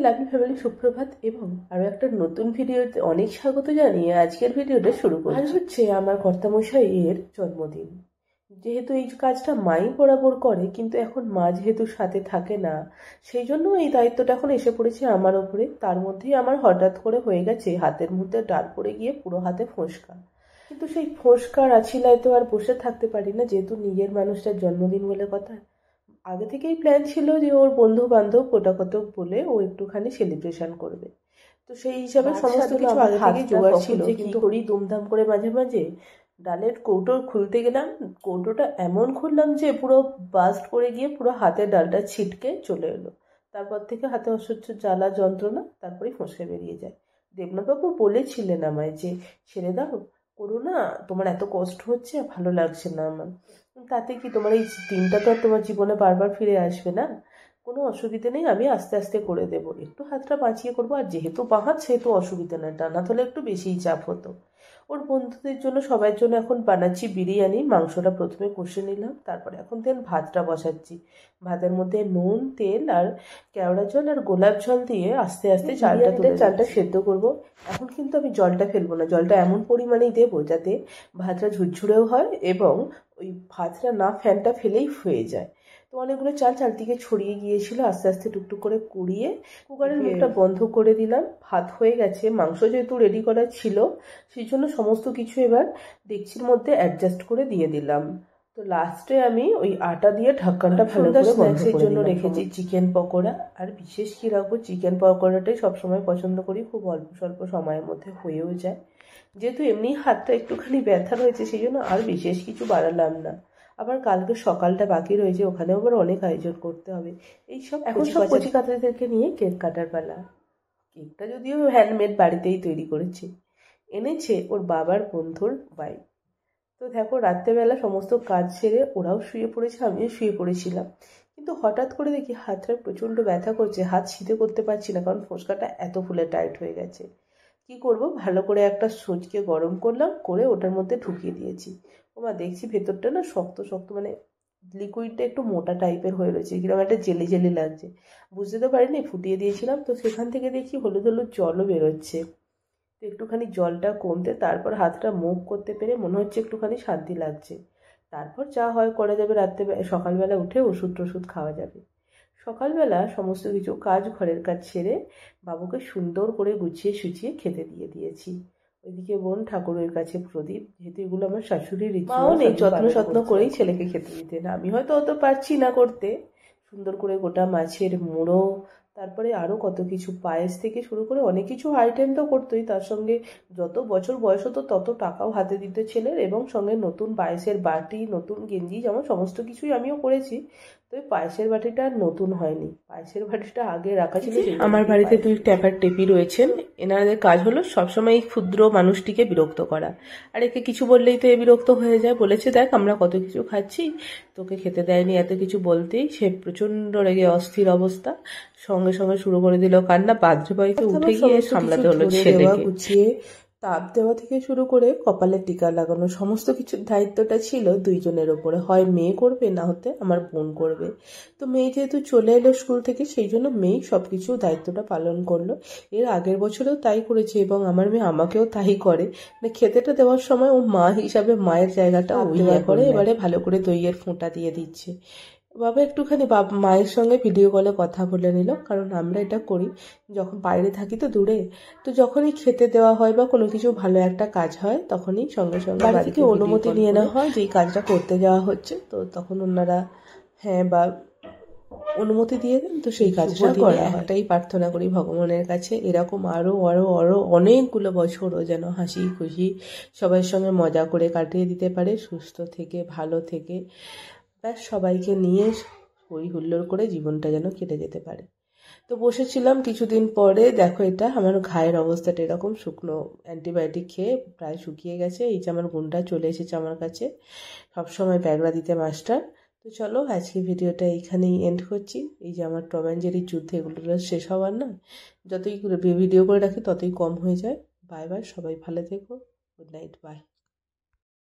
Lovely family সুপ্রভাত এবং আরো একটা নতুন ভিডিওতে অনেক স্বাগত জানিয়ে আজকের ভিডিওটা শুরু করছি। আজ হচ্ছে আমার কর্তামশাইয়ের জন্মদিন। যেহেতু এই কাজটা মাই বরাবর করে, কিন্তু এখন মা যেহেতু সাথে থাকে না, সেই জন্য এই দায়িত্বটা এখন এসে পড়েছে আমার ওপরে। তার মধ্যেই আমার হঠাৎ করে হয়ে গেছে হাতের মধ্যে ডাল পড়ে গিয়ে পুরো হাতে ফোঁসকা। কিন্তু সেই ফোঁসকার আছিলায় তো আর বসে থাকতে পারি না, যেহেতু নিজের মানুষটার জন্মদিন বলে কথা। আগে থেকেই প্ল্যান ছিল যে ওর বন্ধু বান্ধব কত বলে ও একটুখানি সেলিব্রেশন করবে। তো সেই হিসাবে সমস্ত কিছু আগে থেকে জোগাড় ছিল, কিন্তু ওরই দুমধাম করে মাঝে মাঝে ডালের কৌটো খুলতে গেলাম, কৌটোটা এমন খুললাম যে পুরো বাস্ট করে গিয়ে পুরো হাতের ডালটা ছিটকে চলে এলো। তারপর থেকে হাতে অসহ্য জ্বালা যন্ত্রণা, তারপরেই ফসকে বেরিয়ে যায়। দেবনাথবাবু বলেছিলেন আমায় যে ছেড়ে দাও, করো না, তোমার এত কষ্ট হচ্ছে, ভালো লাগছে না আমার। তাতে কি, তোমার এই দিনটা তো আর তোমার জীবনে বারবার ফিরে আসবে না, কোনো অসুবিধা নেই, আমি আস্তে আস্তে করে দেবো, একটু হাতটা বাঁচিয়ে করবো। আর যেহেতু বাঁ হাত, সেহেতু অসুবিধা নয়, ডান হাত হলে একটু বেশিই চাপ হতো। ওর বন্ধুদের জন্য সবার জন্য এখন বানাচ্ছি বিরিয়ানি। মাংসটা প্রথমে কষে নিলাম, তারপরে এখন দেন ভাতটা বসাচ্ছি। ভাতের মধ্যে নুন, তেল আর কেওড়া জল আর গোলাপ জল দিয়ে আস্তে আস্তে চালটা সেদ্ধ করব। এখন কিন্তু আমি জলটা ফেলবো না, জলটা এমন পরিমাণেই দেবো যাতে ভাতটা ঝুরঝুরেও হয় এবং ওই ভাতটা না ফ্যানটা ফেলেই হয়ে যায়। তো অনেকগুলো চালদিকে ছড়িয়ে গিয়েছিল, আস্তে আস্তে টুকটুক করে কুড়িয়ে কুকারের মুখটা বন্ধ করে দিলাম। ভাত হয়ে গেছে, মাংস যেহেতু রেডি করা ছিল, সেই জন্য সমস্ত কিছু এবার ডেকচির মধ্যে অ্যাডজাস্ট করে দিয়ে দিলাম। তো লাস্টে আমি ওই আটা দিয়ে ঢাকনটা ভালো করে স্ন্যাক্সের জন্য রেখেছি চিকেন পকোড়া। আর বিশেষ কি রাখবো, চিকেন পকোড়াটাই সবসময় পছন্দ করি, খুব অল্প স্বল্প সময়ের মধ্যে হয়েও যায়। যেহেতু এমনি হাতটা একটুখানি ব্যথা রয়েছে, সেই জন্য আর বিশেষ কিছু বাড়ালাম না। আবার কালকে সকালটা বাকি রয়েছে, ওখানেও আবার অনেক আয়োজন করতে হবে। এইসব এখন সব কচি কাচাদেরকে নিয়ে কেক কাটার পালা। কেকটা যদিও হ্যান্ডমেড বাড়িতেই তৈরি করেছে, এনেছে ওর বাবার বন্ধুর বাইক। তো দেখো, রাত্রেবেলা সমস্ত কাজ সেরে ওরাও শুয়ে পড়েছে, আমিও শুয়ে পড়েছিলাম। কিন্তু হঠাৎ করে দেখি হাতটা প্রচণ্ড ব্যথা করছে, হাত সিধে করতে পারছি না, কারণ ফোসকাটা এত ফুলে টাইট হয়ে গেছে। কি করব, ভালো করে একটা সুচকে গরম করলাম, করে ওটার মধ্যে ঢুকিয়ে দিয়েছি। ওমা, দেখছি ভেতরটা না শক্ত শক্ত, মানে লিকুইডটা একটু মোটা টাইপের হয়ে রয়েছে, কিরকম একটা জেলি জেলি লাগছে। বুঝতে তো পারিনি, ফুটিয়ে দিয়েছিলাম, তো সেখান থেকে দেখি হলুদ হলুদ জলও বেরোচ্ছে। তো একটুখানি জলটা কমতে তারপর হাতটা মুভ করতে পেরে মনে হচ্ছে একটুখানি শান্তি লাগছে। তারপর যা হয় করা যাবে, সকালবেলা উঠে ওষুধ টষুধ খাওয়া যাবে। সকালবেলা সমস্ত কিছু কাজ, ঘরের কাজ ছেড়ে বাবুকে সুন্দর করে গুছিয়ে সুচিয়ে খেতে দিয়ে দিয়েছি। ওইদিকে বোন ঠাকুরের কাছে প্রদীপ, যেহেতু এগুলো আমার শাশুড়ির রিচুয়াল, নেই যত্ন করেই ছেলেকে খেতে দিতেন। আমি হয়তো অত পারছি না করতে, সুন্দর করে গোটা মাছের মুড়ো, তারপরে আরও কত কিছু, পায়েস থেকে শুরু করে অনেক কিছু আইটেম তো করতোই, তার সঙ্গে যত বছর বয়স হতো তত টাকাও হাতে দিত ছেলের, এবং সঙ্গে নতুন পায়েসের বাটি, নতুন গেঞ্জি, যেমন সমস্ত কিছুই আমিও করেছি। তো পায়েসের বাটিটা আর নতুন হয়নি, পায়েসের বাটিটা আগে রাখা ছিল। আমার বাড়িতে দুই ট্যাপার টেপি রয়েছেন, এনাদের কাজ হলো সবসময় এই ক্ষুদ্র মানুষটিকে বিরক্ত করা। আর একে কিছু বললেই তো এ বিরক্ত হয়ে যায়, বলেছে দেখ আমরা কত কিছু খাচ্ছি, তোকে খেতে দেয়নি, এত কিছু বলতেই সে প্রচণ্ড রেগে অস্থির অবস্থা। সঙ্গে সঙ্গে শুরু করে দিল কান্না, বাথরুমে উঠে গিয়ে সামলাতে হলো ছেলেকে। গুছিয়ে তাপ দেওয়া থেকে শুরু করে কপালে টিকা লাগানো, সমস্ত কিছুর দায়িত্বটা ছিল দুইজনের ওপরে। হয় মেয়ে করবে, না হতে আমার বোন করবে। তো মেয়ে যেহেতু চলে এলো স্কুল থেকে, সেই জন্য মেয়ে সবকিছু দায়িত্বটা পালন করলো। এর আগের বছরেও তাই করেছে, এবং আমার মেয়ে আমাকেও তাই করে। মানে খেতেটা দেওয়ার সময় ও মা হিসাবে মায়ের জায়গাটা ওই করে, এবারে ভালো করে দইয়ের ফোঁটা দিয়ে দিচ্ছে। বাবা একটুখানি মায়ের সঙ্গে ভিডিও কলে কথা বলে নিল, কারণ আমরা এটা করি যখন বাইরে থাকি তো দূরে। তো যখনই খেতে দেওয়া হয় বা কোনো কিছু ভালো একটা কাজ হয়, তখনই সঙ্গে সঙ্গে বাড়ি থেকে অনুমতি নিয়ে নেওয়া হয় যে এই কাজটা করতে যাওয়া হচ্ছে। তো তখন ওনারা হ্যাঁ বা অনুমতি দিয়ে দেন, তো সেই কাজটা করা। একটাই প্রার্থনা করি ভগবানের কাছে, এরকম আরো আরো আরো অনেকগুলো বছর ও যেন হাসি খুশি সবার সঙ্গে মজা করে কাটিয়ে দিতে পারে, সুস্থ থেকে ভালো থেকে, ব্যাস সবাইকে নিয়ে হই হুল্লোড় করে জীবনটা যেন কেটে যেতে পারে। তো বসেছিলাম, কিছুদিন পরে দেখো এটা আমার ঘায়ের অবস্থাটা এরকম, শুকনো অ্যান্টিবায়োটিক খেয়ে প্রায় শুকিয়ে গেছে। এই যে আমার গুণটা চলে এসেছে আমার কাছে, সবসময় ব্যাগরা দিতে মাস্টার। তো চলো আজকে ভিডিওটা এইখানেই এন্ড করছি। এই যে আমার টম অ্যান্ড জেরির যুদ্ধ, এগুলো শেষ হওয়ার না, যতই ভিডিও করে রাখি ততই কম হয়ে যায়। বাই বাই, সবাই ভালো থেকো, গুড নাইট, বাই।